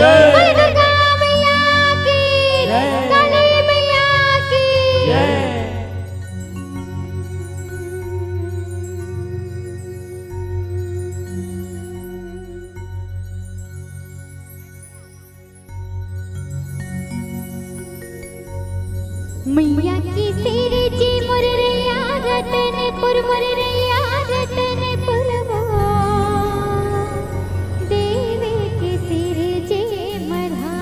जय दुर्गा मैया की जय, काली मैया की जय। मैया की सिर जी मुररिया रटने पुर मुररिया रटने पुरवा देवी के सिर जी मरहा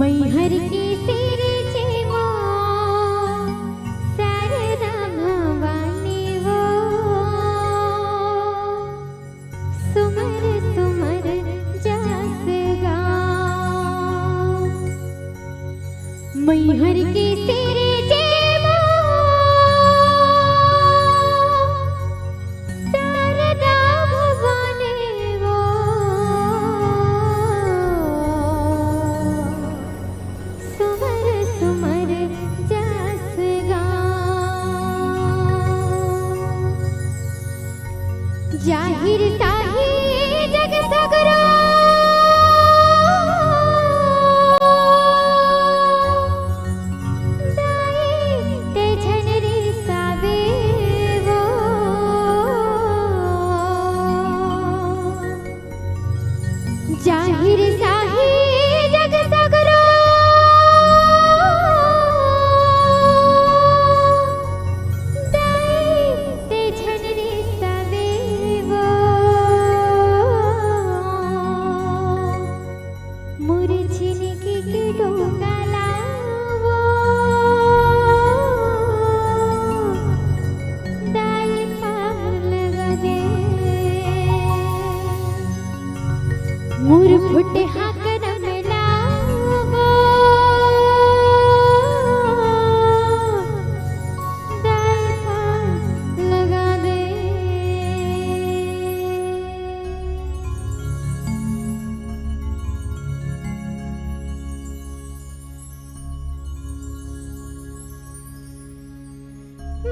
मैहर की सिर जी मां शारदा भवानी वो सुमर सुमर जस गाओ मैहर की सिर जे शारदा भवानी वो सुमर सुमर जस गाओ जाहिर ताही जग सगरो जाहिर साही जग सगरो ते झनरी सवेवो मुरझिन की डोका लावो दाई पार लगा दे मुर फुटे हाकर मिलावो दाई पार लगा दे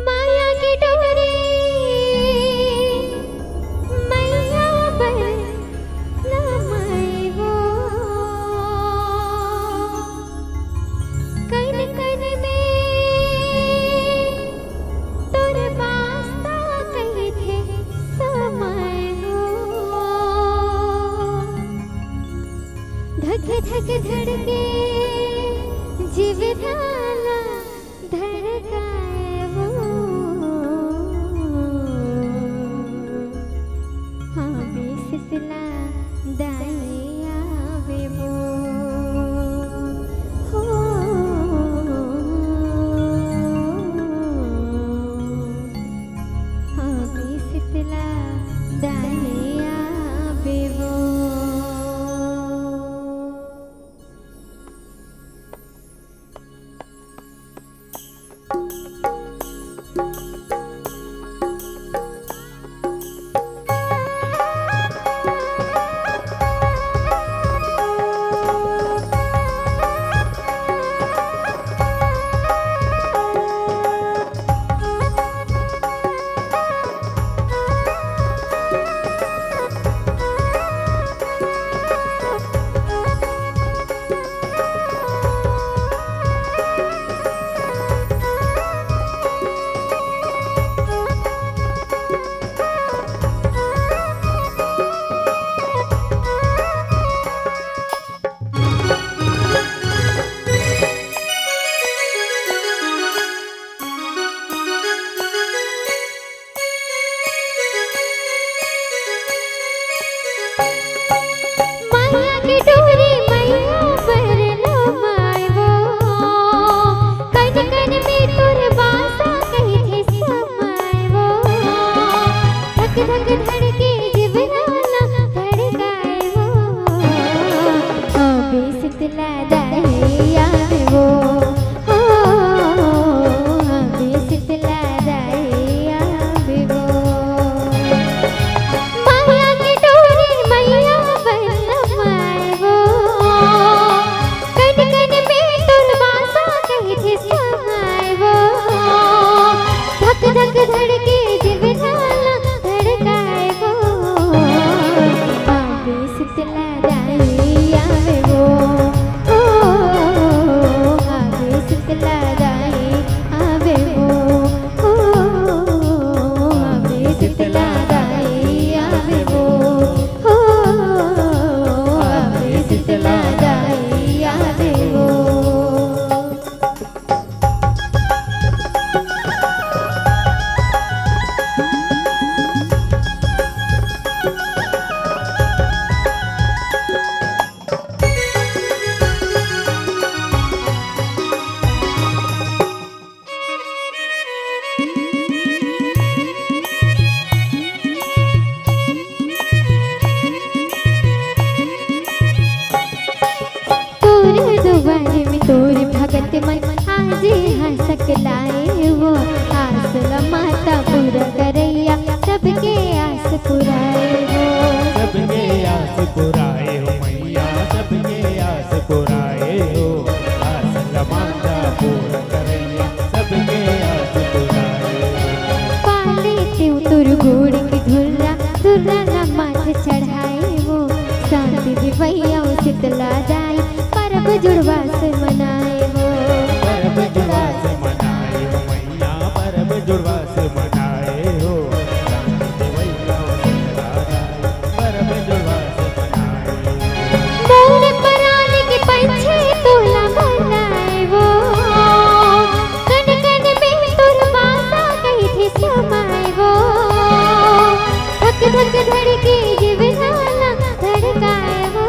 माया की डोरी मैया पर धक धक धड़के जीव धाला धड़काए वो हाँ बेसिसला दाई आवे वो हो हाँ बेसिसला दाई आवे वो माया की डोरी मैया बन माए वो पुराए हो, सबके आस पुराए हो मैया, सबके आस पुराए हो। आस लमांदा पूरा करैया, सबके आस पुराए हो। पाले त्यों तुर गोड़ की धुर्रा धुर्रा ना माथ चढ़ाए हो, शांति दिवैया शीतला दाई परब जुड़वा से मनाए हो, परब जुड़वा से मनाए हो मैया, परब जुड़वा से मनाए हो। शांति देवैया शीतला दाई, परब जुड़वा से मनाए हो। मोर पराने के पंछी तोला मनाए हो, कन कन में तुर बासा कही थी समाए हो, धक धक धड़के जीवनाना धड़काए हो,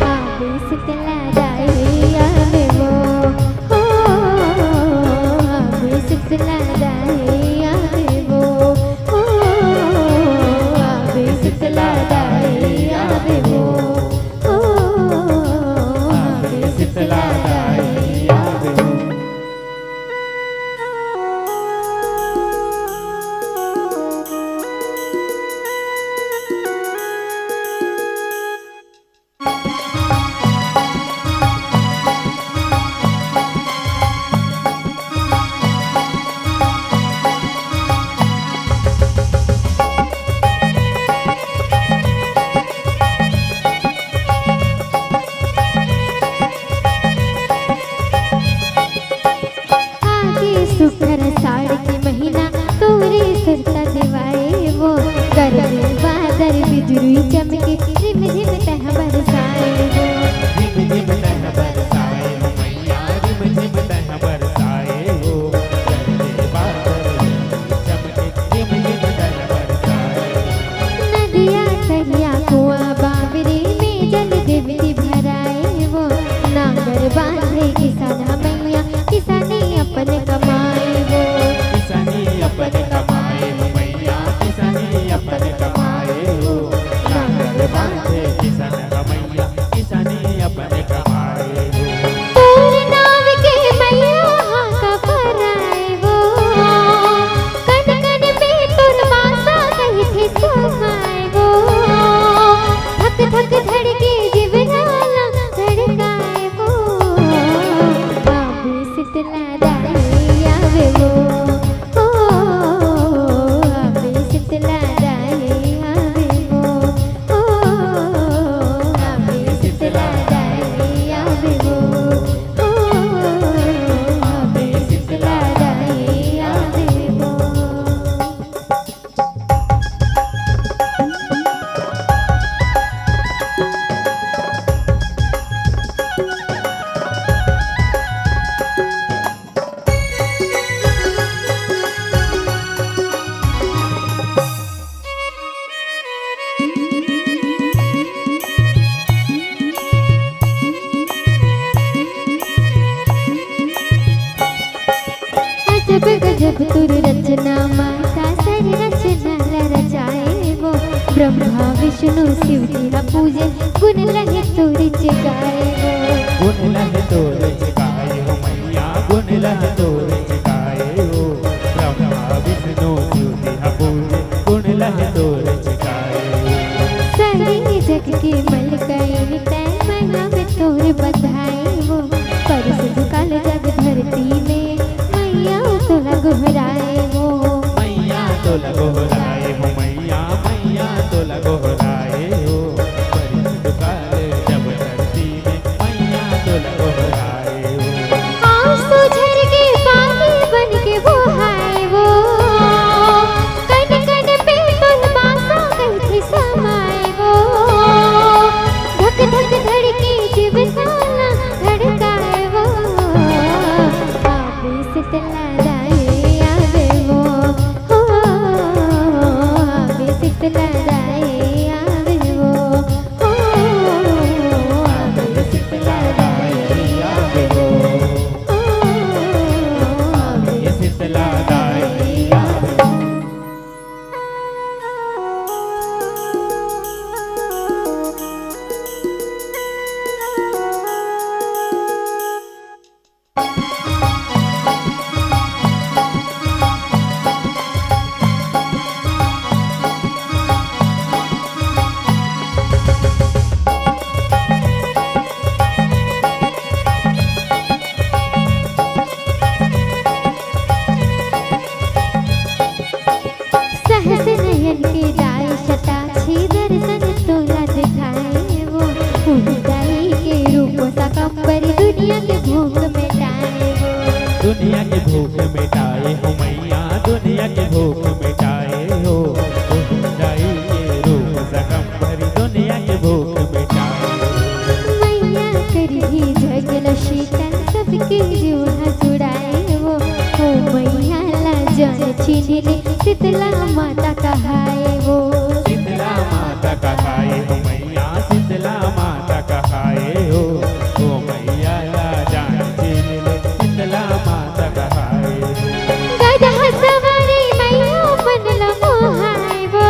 आवे शीतला दाई आवे वो, हो आवे शीतला दाई आवे वो, हो आवे शीतला दाई आवे वो, हो आवे शीतला दाई आवे वो। आगे सुखर साड़ के महीना तोरे सरता दिवाए वो, गरबे बादल बिजुरी चमके रिम झिम तह बरसाए वो, रिम झिम तह बरसाए हो मैया, रिम झिम तह बरसाए हो। गरबे बादल चमके, रिम झिम तह बरसाए हो। नदिया कहिया कुआं बावरे में जल देवती भराए वो, नांगर बांधे किसान मैया किसानी अपन कमाए वो, किसानी अपन कमाए हो मैया, किसानी अपन कमाए हो। नांगर बांधे किसान मैया, किसानी अपन कमाए हो। तोर नाव के मैया हाका फराए वो, कन कन में तुर मासा कही थी समाए वो, धक धक धड़के जीवनाना धड़काए वो, आवे शीतला दाई आवे वो, हो आवे शीतला दाई आवे वो, हो आवे शीतला दाई आवे वो, हो आवे शीतला दाई आवे वो। अजब गजब तुर रचना माता सर रचना रचाए वो, ब्रह्मा विष्णु शिव जी पूजे गुण लहे तुर जगाए वो, गुण लह तोरे चिकाए हो मैया, गुण लह तोरे चिकाए हो। ब्रह्मा विष्णु शिव जी पूजे, गुण लह तोरे चिकाए हो। सारे जग के मलकाई तै मना में तोर बधाई वो, परिशुद्ध काल जग धरती में मैया तोला गोहराए वो, मैया तो लगोहराए हो मैया, मैया तो लगोहराए हो। परिशुद्ध काल जब धरती में मैया तो लगोहराए हो। आंसू झर के पानी बन के वो हाय वो, कन कन पे तुर बासा कही थी समाए वो, धक धक धड़के जीवनाना धड़काए वो, आवे शीतला दाई आवे वो, हो आवे शीतला दाई आवे वो, हो आवे शीतला दाई आवे वो, हो आवे शीतला दाई आवे वो। दुनिया की भूख मिटाए हो, दाई के रूप सकंबर दुनिया की भूख मिटाए हो। मैया करही जगल शीतल सबके जोड़ा जुड़ाए वो हो मैया ला जन चिन्हले शीतला माता कहाए वो। शीतला माता कहाए हो मैया, शीतला माता कहाए हो, ओ मैया ला जान चिन्हले शीतला माता कहाए हो। गधा सवारी मैया बनला मोहाए वो,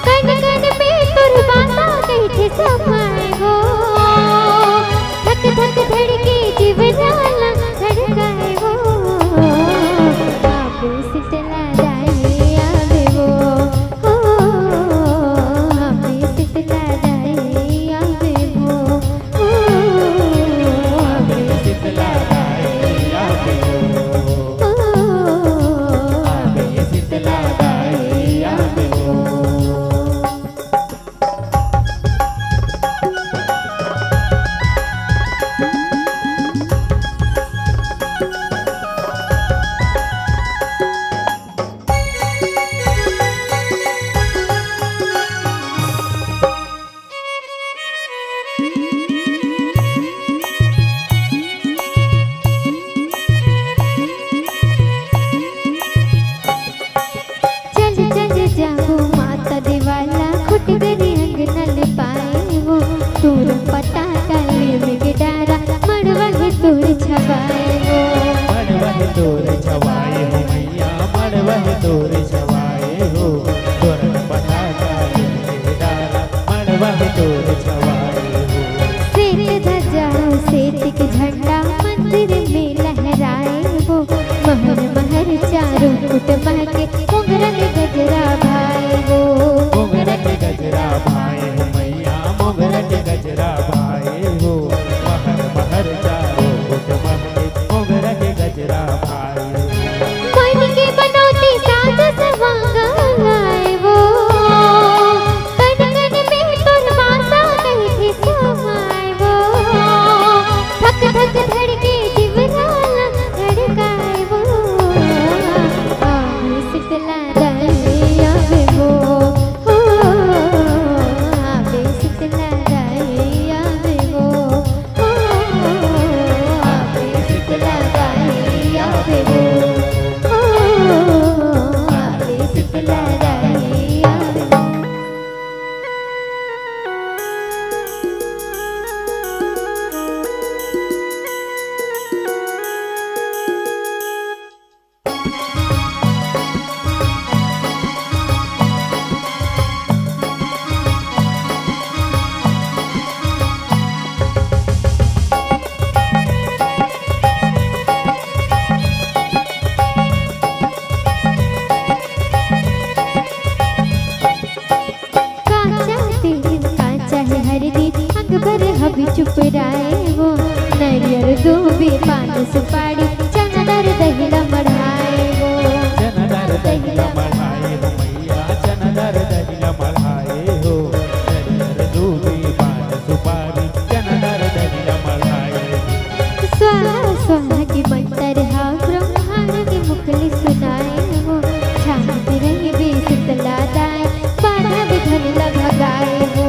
कन कन में तुर बासा कैठे समाए वो। धक धक धड़के जीवनाला धड़काए वो, आबे शीतला दाई आवे वो, हो आबे शीतला दाई आवे वो, हो आबे शीतला दाई आवे वो, आबे शीतला दाई आवे वो। चल चल जाओ माता दिवाला खुट गरी अंगनल पाए वो, तोर पता काले में डारा मड़वा है तोर छवाए वो। मड़वह तोर छवाए हो मैया, मड़वह तोर छवाए हो, तोर पता काले में डारा मड़वह तोर छवाए हो। श्वेत ध्वजा श्वेत के झंडा मंदिर में लहराए वो, महर महर चारों फुट महके मोगरन गजरा भाए वो। मोगरन गजरा भाए हो मैया, मोगरन गजरा भाए हो, महर महर चारों फुट महके मोगरन गजरा भाए हो। मन के बनौती साज सवांगा लाए वो, कन कन में तुर बासा कैठे समाए वो। धक धक धड़के जीवनाला धड़काए वो, आबे शीतला दाई आवे वो, हो आबे शीतला दाई आवे वो, हो आबे शीतला दाई आवे वो, हो आबे शीतला दाई आवे वो। काचा तेल काचा है हरदी अंग भर हबी चुप राए वो, नारियल दूबी पान सुपारी चंदर दहिला मढ़ाए वो। चनदर दहिला मढ़ाए हो मैया, चनदर दहिला मढ़ाए हो, नरियर दूबी पान सुपारी चनदर दहिला मढ़ाए हो। स्वाहा स्वाहा की मंत्र हा ब्रह्मांड के मुखली सुनाए वो, छाती रही बे शीतला दाई बाधा विघन ला भगाए वो।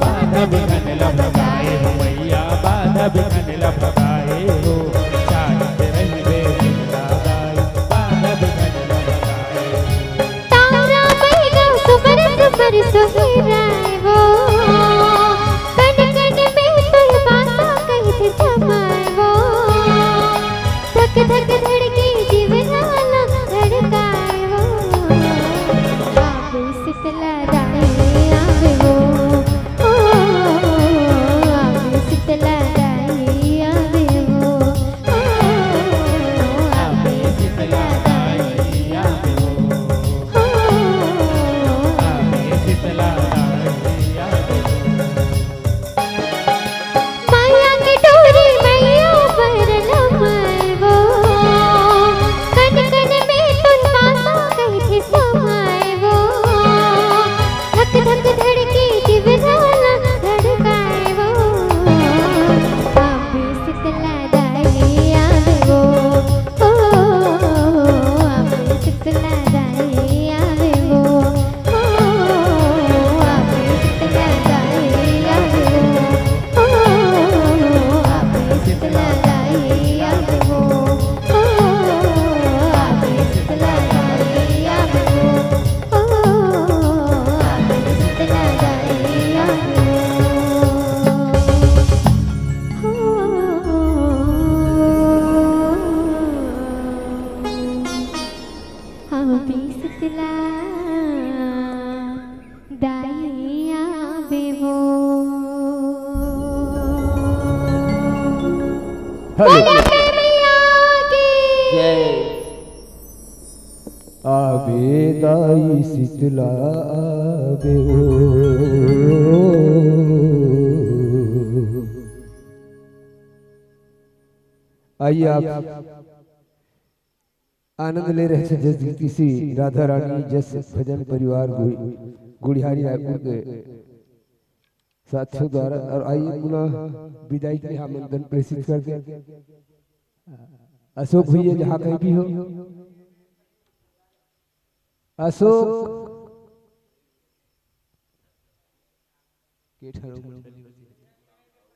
बाधा विघन ला भगाए हो मैया, बाधा विघन ला भगाए हो, चाहत रही बे शीतला दाई बाधा विघन ला भगाए हो। तारा महिना सुमरत पर सोहिराए वो, कन कन में तुर बासा कैठे समाए वो। धक धक धड़के जीवनाला धड़काए वो, आबे शीतला दाई आवे वो, हो आबे शीतला दाई आवे वो, हो आबे शीतला दाई आवे वो, हो आबे शीतला दाई आवे हो। माया की डोरी मैया पर लमाए वो, कन कन में तुर बासा कैठे समाए वो। धक धक धड़के जीवनाला धड़काए वो, आबे शीतला दाई आवे वो, हो आबे शीतला बोले मैया की जय। आवे दाई शीतला आवे हो। आइए आप आनंद ले रहे हैं जस किसी राधा रानी जस भजन परिवार गुड़ियारी रायपुर के साथियों द्वारा। और आइए पुनः विदाई के आमंत्रण प्रेषित कर दे अशोक भैया जहाँ कहीं भी हो। अशोक